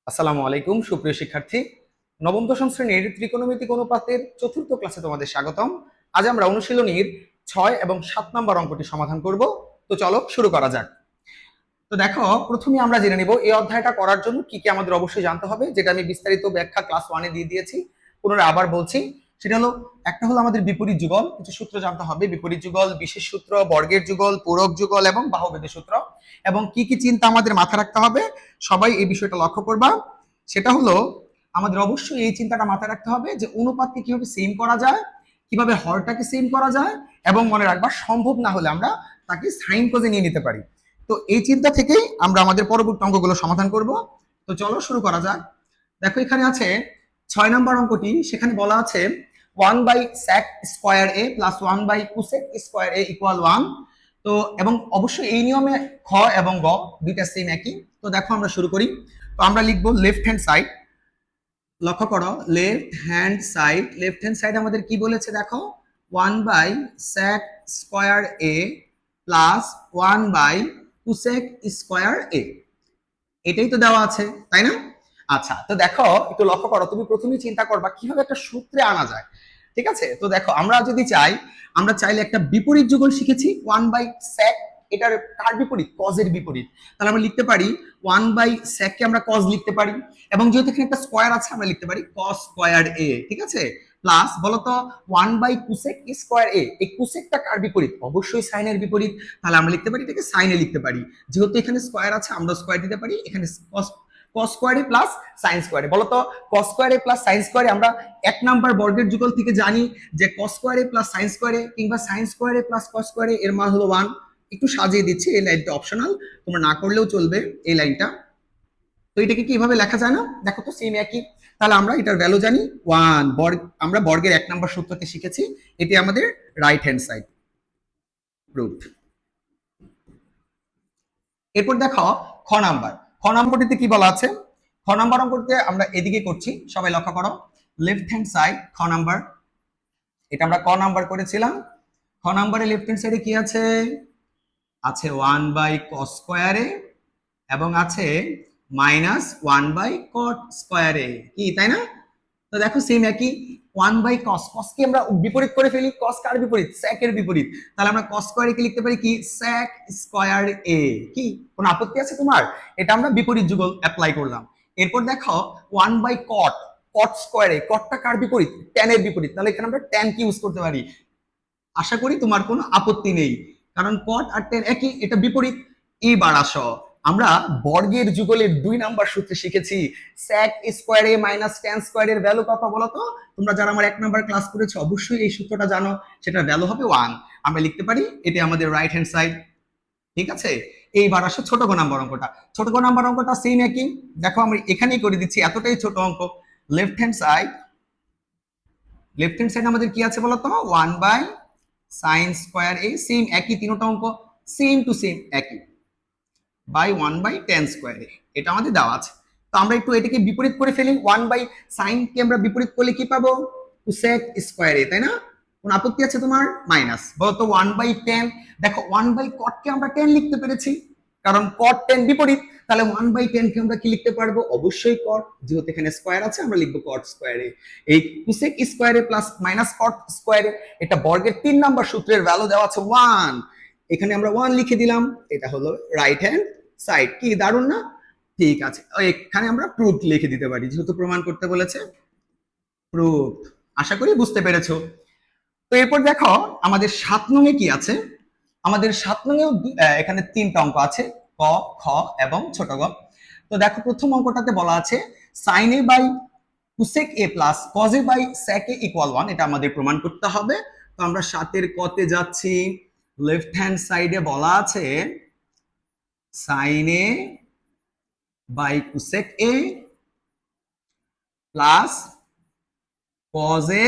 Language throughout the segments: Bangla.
আসসালামু আলাইকুম সুপ্রিয় শিক্ষার্থী। নবম দশম শ্রেণীর ত্রিকোণমিতিক অনুপাতের চতুর্থ ক্লাসে তোমাদের স্বাগতম। আজ আমরা অনুশীলনীর 6 এবং 7 নম্বর অঙ্কটি সমাধান করব। তো চলো শুরু করা যাক। তো দেখো, প্রথমে আমরা জেনে নিব এই অধ্যায়টা করার জন্য কি কি আমাদের অবশ্যই জানতে হবে, যেটা আমি বিস্তারিত ব্যাখ্যা ক্লাস 1-এ দিয়ে দিয়েছি। পুনরায় আবার বলছি, সেটা হলো একটা হলো আমাদের বিপরীত যুগল, কিছু সূত্র জানতে হবে। বিপরীত যুগল, বিশেষ সূত্র, বর্গের যুগল, পূরক যুগল এবং বাহুভেদের সূত্র, এবং কি কি চিন্তা আমাদের মাথায় রাখতে হবে সবাই এই বিষয়টা লক্ষ্য করবা। সেটা হলো আমাদের অবশ্যই এই চিন্তাটা মাথায় রাখতে হবে যে অনুপাতকে কিভাবে সেম করা যায়, কিভাবে হরটাকে সেম করা যায়, এবং মনে রাখবা সম্ভব না হলে আমরা তাকে সাইন কোজে নিয়ে নিতে পারি। তো এই চিন্তা থেকেই আমরা আমাদের পরবর্তী অঙ্কগুলো সমাধান করব। তো চলো শুরু করা যাক। দেখো, এখানে আছে 6 নম্বর অঙ্কটি, সেখানে বলা আছে 1/sec² a plus 1/cosec² a equal 1। তো এবং অবশ্যই এই নিয়মে খ এবং গ দুইটা সেম একই। তো দেখো আমরা শুরু করি। তো আমরা লিখবো লেফট হ্যান্ড সাইড। লক্ষ্য করো, লেফট হ্যান্ড সাইড আমাদের কি বলেছে দেখো, 1/sec² a plus 1/cosec² a, এটাই তো দেওয়া আছে, তাই না? আচ্ছা, তো দেখো একটু লক্ষ্য করো, তুমি প্রথমেই চিন্তা করবা কিভাবে একটা সূত্রে আনা যায়। ঠিক আছে, তো দেখো আমরা যদি চাই, আমরা চাইলে একটা বিপরীত যুগল শিখেছি 1/sec, এটার কার বিপরীত? কজের বিপরীত। তাহলে আমরা লিখতে পারি 1/sec কে আমরা কজ লিখতে পারি, এবং যেহেতু এখানে একটা স্কয়ার আছে আমরা লিখতে পারি cos²a। ঠিক আছে, প্লাস বলতো 1/cosec²a, এই কোসেকটা কার বিপরীত? অবশ্যই সাইনের বিপরীত। তাহলে আমরা লিখতে পারি এটাকে সাইনে লিখতে পারি, যেহেতু এখানে স্কয়ার আছে আমরা স্কয়ার দিতে পারি, এখানে cos² প্লাস sin²। বলতো cos² প্লাস sin² আমরা 1 নাম্বার বর্গের যুগল থেকে জানি যে cos² প্লাস sin² কিংবা sin² প্লাস cos² এর মান হলো 1। একটু সাজিয়ে দিচ্ছি, এই লাইনটা অপশনাল, তোমরা না করলেও চলবে এই লাইনটা। তো এটাকে কিভাবে লেখা যায় না, দেখো তো সেম একই। তাহলে আমরা এটার ভ্যালু জানি 1 বর্গ, আমরা বর্গের 1 নাম্বার সূত্রতে শিখেছি, এটি আমাদের রাইট হ্যান্ড সাইড প্রুফড। এরপর দেখো খ নাম্বারটিতে কি বলা আছে। খ নাম্বার অঙ্কটিতে আমরা এদিকে করছি, সবাই লক্ষ্য করো, লেফট হ্যান্ড সাইড খ নাম্বার, এটা আমরা ক নাম্বার করেছিলাম। খ নাম্বারে লেফট হ্যান্ড সাইডে কি আছে? আছে 1/cos²a এবং আছে -1/cot²a, কি তাই না? তো দেখো সেম একই, 1/cos, cos কে আমরা বিপরীত করে ফেলি, cos কার বিপরীত? sec এর বিপরীত। তাহলে আমরা cos² কে লিখতে পারি কি sec²a। কি কোনো আপত্তি আছে তোমার? এটা আমরা বিপরীত যুগল অ্যাপ্লাই করলাম। এরপর দেখো 1/cot, cot²a, cotটা কার বিপরীত? tan এর বিপরীত। তাহলে এখানে আমরা tan কি ইউজ করতে পারি। আশা করি তোমার কোনো আপত্তি নেই, কারণ cot আর tan একই, এটা বিপরীত। এবার আসো, আমরা বর্গের যুগলের 2 নাম্বার সূত্রে শিখেছি sec² মাইনাস tan² এর ভ্যালু কত বলো তো? তোমরা যারা আমার 1 নাম্বার ক্লাস করেছো অবশ্যই এই সূত্রটা জানো, সেটার ভ্যালু হবে 1। আমরা লিখতে পারি এটা আমাদের রাইট হ্যান্ড সাইড। ঠিক আছে, এইবার আসো ছোট গ নাম্বার অঙ্কটা। ছোট গ নাম্বার অঙ্কটা সেম একই, দেখো আমরা এখানেই করে দিচ্ছি, এতটাই ছোট অঙ্ক। লেফট হ্যান্ড সাইড আমাদের কি আছে বলতো, 1/sin²a, সেম একই, তিনটা অঙ্ক সেম টু সেম একই, বাই 1/tan²a, এটা আমাদের দেওয়া আছে। তো আমরা একটু এটাকে বিপরীত করে ফেলি, 1/sin কে আমরা বিপরীত করলে কি পাবো? cosec²a, তাই না? কোন আপত্তি আছে তোমার? মাইনাস বলতো 1/tan, দেখো 1/cot কে আমরা tan লিখতে পেরেছি, কারণ cot tan বিপরীত। তাহলে 1/tan কে আমরা কি লিখতে পারবো? অবশ্যই cot, যেহেতু এখানে স্কয়ার আছে আমরা লিখবো cot²a। এই cosec² প্লাস মাইনাস cot², এটা বর্গের 3 নাম্বার সূত্রের ভ্যালু দেওয়া আছে 1, এখানে আমরা 1 লিখে দিলাম, এটা হলো রাইট হ্যান্ড সাইড। কি দারুণ না? ঠিক আছে, এখানে আমরা প্রুফ লিখে দিতে পারি, যেহেতু প্রমাণ করতে বলেছে, প্রুফ। আশা করি বুঝতে পেরেছো। তো এরপর দেখো আমাদের 7 নং-এ কি আছে। আমাদের 7 নং-এও এখানে 3টা অঙ্ক আছে, ক, খ এবং ছোট গ। তো দেখো প্রথম অঙ্কটাতে বলা আছে sin a by cosec a plus cos a by sec a equal 1, এটা আমাদের প্রমাণ করতে হবে। তো আমরা 7-এর কতে যাচ্ছি। লেফট হ্যান্ড সাইডে বলা আছে sin a by cosec a plus cos a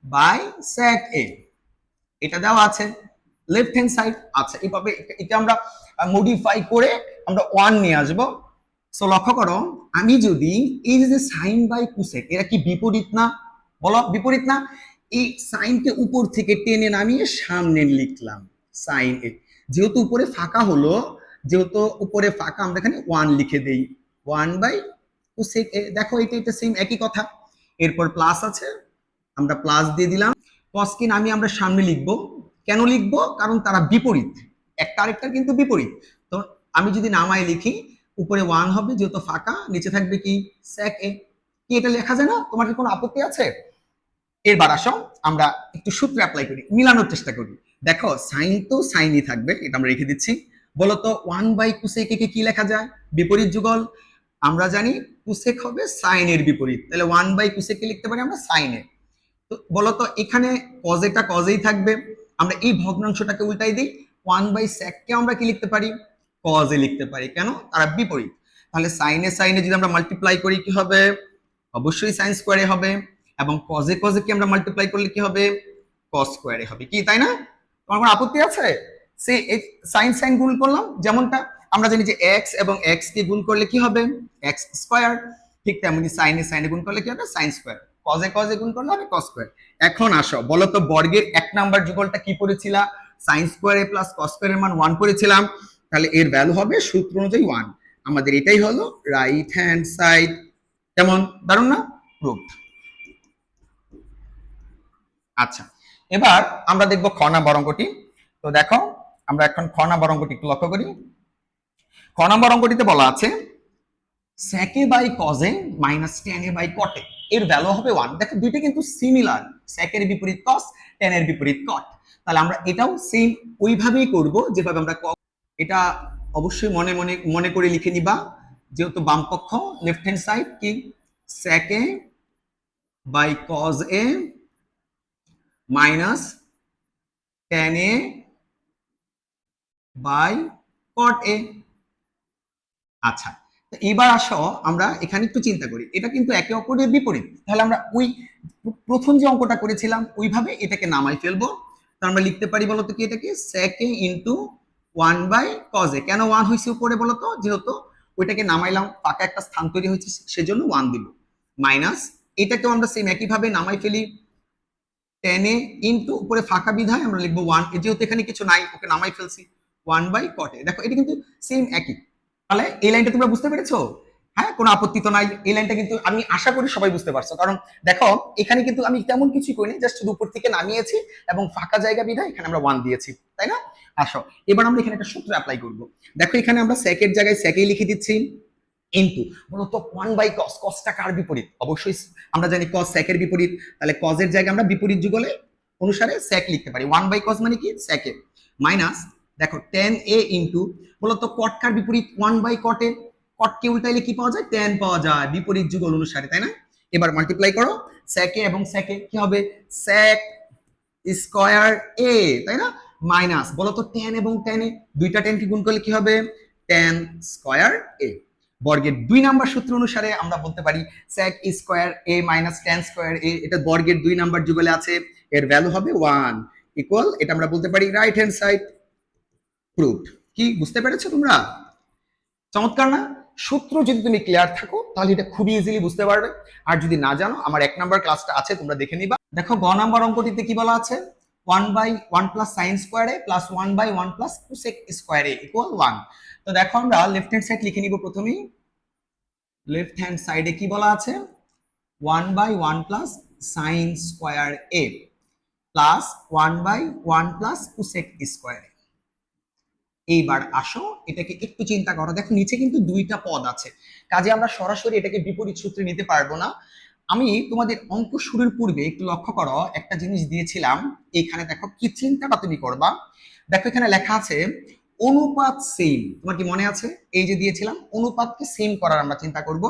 by sec a, এটা দেওয়া আছে লেফট হ্যান্ড সাইড। আচ্ছা, এইভাবে এটা আমরা মডিফাই করে আমরা 1 নিয়ে আসব। সো লক্ষ্য করো, আমি যদি এই যে সাইন বাই কোসেক, এরা কি বিপরীত না? বলো বিপরীত না? এই সাইনকে উপর থেকে টেনে নামিয়ে সামনে লিখলাম সাইন এ, যেহেতু উপরে ফাঁকা হলো, যেহেতু উপরে ফাঁকা আমরা এখানে 1 লিখে দেই, 1/cos কোসেক এ, দেখো এটা সেম একই কথা। এরপর প্লাস আছে, আমরা প্লাস দিয়ে দিলাম। কসকে নামিয়ে আমরা সামনে লিখবো। কেন লিখবো? কারণ তারা বিপরীত, একটা আরেকটার কিন্তু বিপরীত। তো আমি যদি নামায় লিখি, উপরে 1 হবে যেহেতু ফাঁকা, নিচে থাকবে কি sec a। কি এটা লেখা যায় না? তোমার কি কোনো আপত্তি আছে? এরবার আসো আমরা একটু সূত্র অ্যাপ্লাই করি, মিলানোর চেষ্টা করি। দেখো সাইন তো সাইনই থাকবে, এটা আমরা রেখে দিচ্ছি। বলতো 1/cosec কে কি লেখা যায়? বিপরীত যুগল। আমরা জানি কোসেক হবে সাইনের বিপরীত, তাহলে 1/cosec কে লিখতে পারি আমরা সাইনে। তো বলতো এখানে কজেটা কজেই থাকবে, আমরা এই ভগ্নাংশটাকে উল্টাই দিই, 1/sec কে আমরা কি লিখতে পারি? কজে লিখতে পারি। কেন? তারা বিপরীত। তাহলে সাইনে সাইনে যদি আমরা মাল্টিপ্লাই করি কি হবে? অবশ্যই সাইন স্কোয়ারে হবে। এবং কজে কজে কি আমরা মাল্টিপ্লাই করলে কি হবে? কস স্কোয়ারে হবে। কি তাই না? তোমার কোনো আপত্তি আছে? সে সাইন সাইন গুণ করলাম, যেমনটা আমরা জানি যে এক্স এবং এক্স কে গুণ করলে কি হবে? X square. ঠিক তেমনি সাইনে সাইনে গুণ করলে কি হবে? Sine square. কজে কজে গুণ করলে হবে কস স্কোয়ার। এখন আসো বলো তো বর্গের 1 নাম্বার যুগলটা কি পড়েছিলা? সাইন স্কোয়ারে প্লাস কস স্কোয়ারের মান 1 পড়েছিলাম। তাহলে এর ভ্যালু হবে সূত্র অনুযায়ী 1। আমাদের এটাই হলো রাইট হ্যান্ড সাইড। কেমন দারুণ না? প্রুফ। আচ্ছা, এবার আমরা দেখব খ নাম্বার অঙ্কটি। তো দেখো আমরা এখন খ নাম্বার অঙ্কটি একটু লক্ষ্য করি। খ নাম্বার অঙ্কটিতে বলা আছে sec a by cos a minus tan a by cot a এর ভ্যালু হবে 1। দেখো দুইটা কিন্তু সিমিলার, sec এর বিপরীত cos, tan এর বিপরীত cot। তাহলে আমরা এটাও সেম ওইভাবেই করব যেভাবে আমরা এটা অবশ্যই মনে মনে মনে করে লিখে নিবা, যেহেতু বাম পক্ষ লেফট হ্যান্ড সাইড কি sec a by cos a minus tan a by cot a। আচ্ছা, তো এবার আসো আমরা এখানে একটু চিন্তা করি, এটা কিন্তু একে অপরের বিপরীত। তাহলে আমরা ওই প্রথম যে অঙ্কটা করেছিলাম ওইভাবে এটাকে নামাই ফেলবো। তো আমরা লিখতে পারি বলতো কি এটাকে sec a into 1/cos a। কেন 1 হয়েছে উপরে বলতো? যেহেতু ওইটাকে নামাইলাম, ফাঁকা একটা স্থান তৈরি হয়েছে সেজন্য 1 দিব। মাইনাস এটাকেও আমরা সেম একই ভাবে নামাই ফেলি, tan a ইনটু উপরে ফাঁকা বিধায় আমরা লিখবো 1, যেহেতু এখানে কিছু নাই ওকে নামাই ফেলছি, 1/cot a। দেখো এটা কিন্তু সেম একই। তাহলে এই লাইনটা তোমরা বুঝতে পেরেছো? হ্যাঁ, কোনো আপত্তি তো নাই। এই লাইনটা কিন্তু আমি আশা করি সবাই বুঝতে পারছো, কারণ দেখো এখানে কিন্তু আমি তেমন কিছুই করিনি, জাস্ট উপর থেকে নামিয়েছি এবং ফাঁকা জায়গা বিধায় এখানে আমরা 1 দিয়েছি, তাই না? আসো এবার আমরা এখানে একটা সূত্র অ্যাপ্লাই করব। দেখো এখানে আমরা sec এর জায়গায় sec এই লিখে দিচ্ছি, ইনটু বলতো 1/cos, cosটা কার বিপরীত? অবশ্যই আমরা জানি cos sec এর বিপরীত, তাহলে cos এর জায়গায় আমরা বিপরীত যুগলে অনুসারে sec লিখতে পারি। 1/cos মানে কি sec এ, মাইনাস দেখো tan a ইনটু বলতো cot কার বিপরীত? 1/cot এ। cot কে উল্টাইলে কি পাওয়া যায়? tan পাওয়া যায় বিপরীত যুগল অনুসারে, তাই না? এবার মাল্টিপ্লাই করো sec a এবং sec a, কি হবে? sec স্কয়ার a, তাই না? মাইনাস বলতো tan এবং tan a, দুইটা tan কে গুণ করলে কি হবে? tan square a। বর্গের 2 নাম্বার সূত্র অনুসারে আমরা বলতে পারি sec square a minus tan square a, এটা বর্গের 2 নাম্বার যুগলে আছে, এর ভ্যালু হবে 1 ইকুয়াল, এটা আমরা বলতে পারি রাইট হ্যান্ড সাইড। প্রুভড। কি বুঝতে পেরেছো তোমরা? চমৎকার না? সূত্র যদি তুমি ক্লিয়ার থাকো তাহলে এটা খুবই ইজিলি বুঝতে পারবে। আর যদি না জানো আমার 1 নাম্বার ক্লাসটা আছে, তোমরা দেখে নিবা। দেখো গ নাম্বার অঙ্কটিতে কি বলা আছে? 1/1 প্লাস সাইন স্কোয়ার এ প্লাস 1/1 প্লাস কোসেক স্কোয়ার এ ইকুয়াল 1। তো দেখো আমরা লেফট হ্যান্ড সাইড লিখে নিব প্রথমেই। লেফট হ্যান্ড সাইডে কি বলা আছে? 1/1 প্লাস সাইন স্কোয়ার এ প্লাস 1/1 প্লাস কোসেক স্কোয়ার। এইবার আসো এটাকে একটু চিন্তা করো, দেখো নিচে কিন্তু দুইটা পদ আছে, কাজে আমরা সরাসরি এটাকে বিপরীত সূত্রে নিতে পারবো না। আমি তোমাদের অঙ্ক শুরুর পূর্বে একটু লক্ষ্য করো, একটা জিনিস দিয়েছিলাম এখানে, দেখো কি চিন্তাটা তুমি করবা। দেখো এখানে লেখা আছে অনুপাত সেম, তোমার কি মনে আছে? এই যে দিয়েছিলাম অনুপাতকে সেম করার আমরা চিন্তা করব।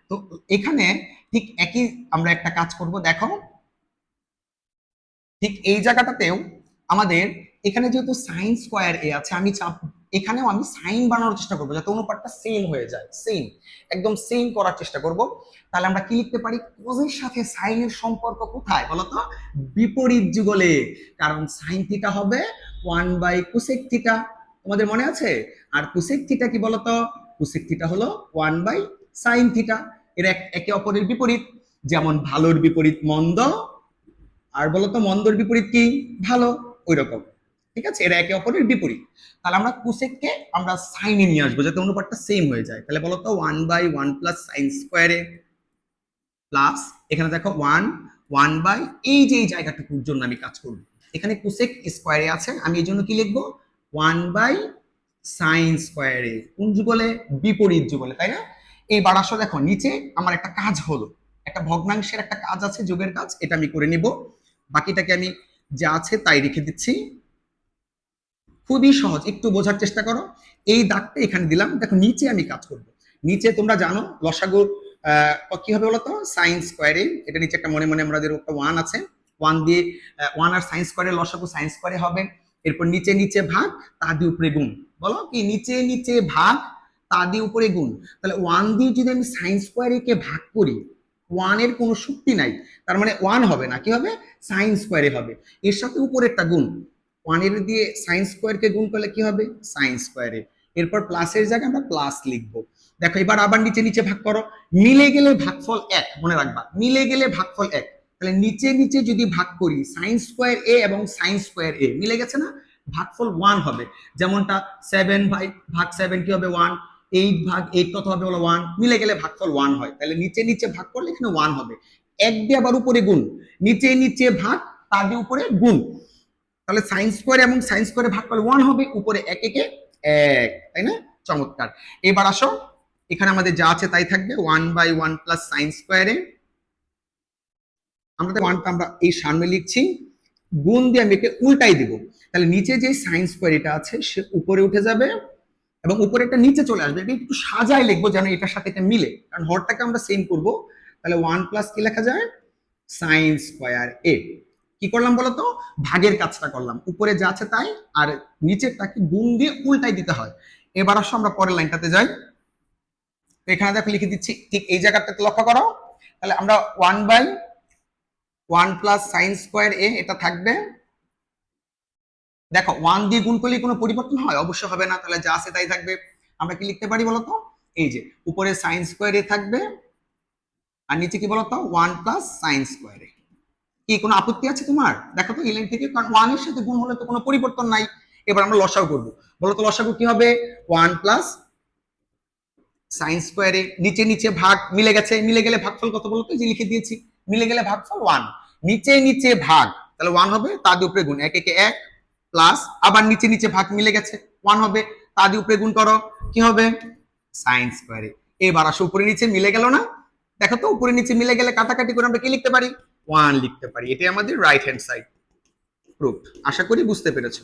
তো এখানে ঠিক একই আমরা একটা কাজ করব। দেখো ঠিক এই জায়গাটাতেও আমাদের এখানে যেহেতু সাইন স্কোয়ার এ আছে, আমি এখানেও আমি সাইন বানানোর চেষ্টা করবো যাতে অনুপাতটা সেম হয়ে যায়, সেম একদম সেম করার চেষ্টা করব। তাহলে আমরা কি লিখতে পারি? কোজের সাথে সাইনের সম্পর্ক কোথায় বলতো? বিপরীত যুগলে, কারণ সাইন থিটা হবে 1/কোসেক থিটা, তোমাদের মনে আছে? আর কোসেক থিটা কি বলতো? কোসেক থিটা হলো 1/সাইন থিটা। এর একে অপরের বিপরীত, যেমন ভালোর বিপরীত মন্দ, আর বলতো মন্দর বিপরীত কি? ভালো, ওই রকম। ঠিক আছে, এরা একে অপরের বিপরীত। তাহলে আমরা কোসেককে আমরা সাইনে নিয়ে আসবো যাতে অনুপাতটা সেম হয়ে যায়। তাহলে বলো তো 1/1 প্লাস সাইন স্কোয়ারে প্লাস এখানে দেখো 1 এই যে এই জায়গাটুকুর জন্য আমি কাজ করব, এখানে কোসেক স্কোয়ারে আছে, আমি এই জন্য কি লিখবো 1/সাইন স্কোয়ারে, কোন যুগলে? বিপরীত যুগলে, তাই না? এবার আসো দেখো নিচে আমার একটা কাজ হলো, একটা ভগ্নাংশের একটা কাজ আছে, যোগের কাজ, এটা আমি করে নিব, বাকিটাকে আমি যা আছে তাই রেখে দিচ্ছি। খুবই সহজ, একটু বোঝার চেষ্টা করো। এই দাগটা এখানে দিলাম, দেখো নিচে আমি কাজ করব। নিচে তোমরা জানো লসাগু কি হবে বলতো? সাইন স্কোয়ারে, এটা নিচে একটা মনে মনে আমাদের একটা 1 আছে, 1 দিয়ে 1 আর সাইন স্কোয়ারে লসাগু সাইন স্কোয়ারে হবে। এরপর নিচে নিচে ভাগ, তা দিয়ে উপরে গুণ। বলো কি? নিচে নিচে ভাগ, তা দিয়ে উপরে গুণ। তাহলে 1 দিয়ে যদি আমি সাইন স্কোয়ারে কে ভাগ করি, 1 এর কোনো শক্তি নাই, তার মানে 1 হবে না, কি হবে? সাইন স্কোয়ারে হবে। এর সাথে উপরেরটা গুণ, 1 এর দিয়ে সাইন স্কোয়ারকে গুণ করলে কি হবে? সাইন স্কোয়ারে। এরপর প্লাসের জায়গায় আমরা প্লাস লিখবো। দেখো এবার আবার নিচে নিচে ভাগ করো, মিলে গেলে ভাগফল 1, মনে রাখবা মিলে গেলে ভাগফল 1। তাহলে নিচে নিচে যদি ভাগ করি সাইন স্কোয়ার এ এবং সাইন স্কোয়ার এ মিলে গেছে না, ভাগফল 1 হবে। যেমনটা 7/7 কি হবে? 1। 8/8 কত হবে? হলো 1। মিলে গেলে ভাগফল 1 হয়, তাহলে নিচে নিচে ভাগ করলে এখানে 1 হবে। 1 দিয়ে আবার উপরে গুণ, নিচে নিচে ভাগ, তার দিয়ে উপরে গুণ। তাহলে সাইন স্কোয়ার এবং সাইন স্কোয়ারে ভাগ করলে 1 হবে, উপরে 1 1 1, তাই না? চমৎকার। এবার আসো এখানে আমাদের যা আছে তাই থাকবে, 1/1 প্লাস সাইন স্কোয়ারে, আমরা 1টা আমরা এই সামনে লিখছি, গুণ দিয়ে আমি একে উল্টাই দিব। তাহলে নিচে যে সাইন স্কোয়ার এটা আছে সে উপরে উঠে যাবে এবং উপরে একটা নিচে চলে আসবে। এটা একটু সাজায় লিখবো যেন এটার সাথে এটা মিলে, কারণ হরটাকে আমরা সেম করব। তাহলে 1 প্লাস কি লেখা যায়? সাইন স্কোয়ার এ। কি করলাম বলতো? ভাগের কাজটা করলাম, উপরে যা আছে তাই, আর নিচেরটাকে গুণ দিয়ে উল্টাই দিতে হয়। এবার আসো আমরা পরের লাইনটাতে যাই। এখানে দেখো লিখে দিচ্ছি, ঠিক এই জায়গাটাতে লক্ষ্য করো। তাহলে আমরা 1/1 প্লাস সাইন স্কোয়ার এ এটা থাকবে। দেখো 1 দিয়ে গুণ করলে কোনো পরিবর্তন হয়? অবশ্যই হবে না, তাহলে যা আছে তাই থাকবে। আমরা কি লিখতে পারি বলতো? এই যে উপরে সাইন স্কোয়ার এ থাকবে আর নিচে কি বলতো? 1 প্লাস সাইন স্কোয়ার এ। কি কোনো আপত্তি আছে তোমার? দেখো তো এই লাইন থেকে, কারণ 1 এর সাথে গুণ হলে তো কোনো পরিবর্তন নাই। এবার আমরা লসাগু করব, বলো তো লসাগু কি হবে? 1 প্লাস সাইন স্কোয়ারে, নিচে নিচে ভাগ, মিলে গেছে, মিলে গেলে ভাগফল কত বলতো? এই যে লিখে দিয়েছি, মিলে গেলে ভাগফল 1। নিচে নিচে ভাগ, তাহলে 1 হবে, তা দিয়ে উপরে গুণ, 1 1 1 প্লাস আবার নিচে নিচে ভাগ, মিলে গেছে 1 হবে, তা দিয়ে উপরে গুণ করো, কি হবে? সাইন স্কোয়ারে। এবার আসো উপরে নিচে মিলে গেল না? দেখো তো উপরে নিচে মিলে গেলে কাটাকাটি করে আমরা কি লিখতে পারি? 1 লিখতে পারি। এটাই আমাদের রাইট হ্যান্ড সাইড প্রুফ। আশা করি বুঝতে পেরেছো।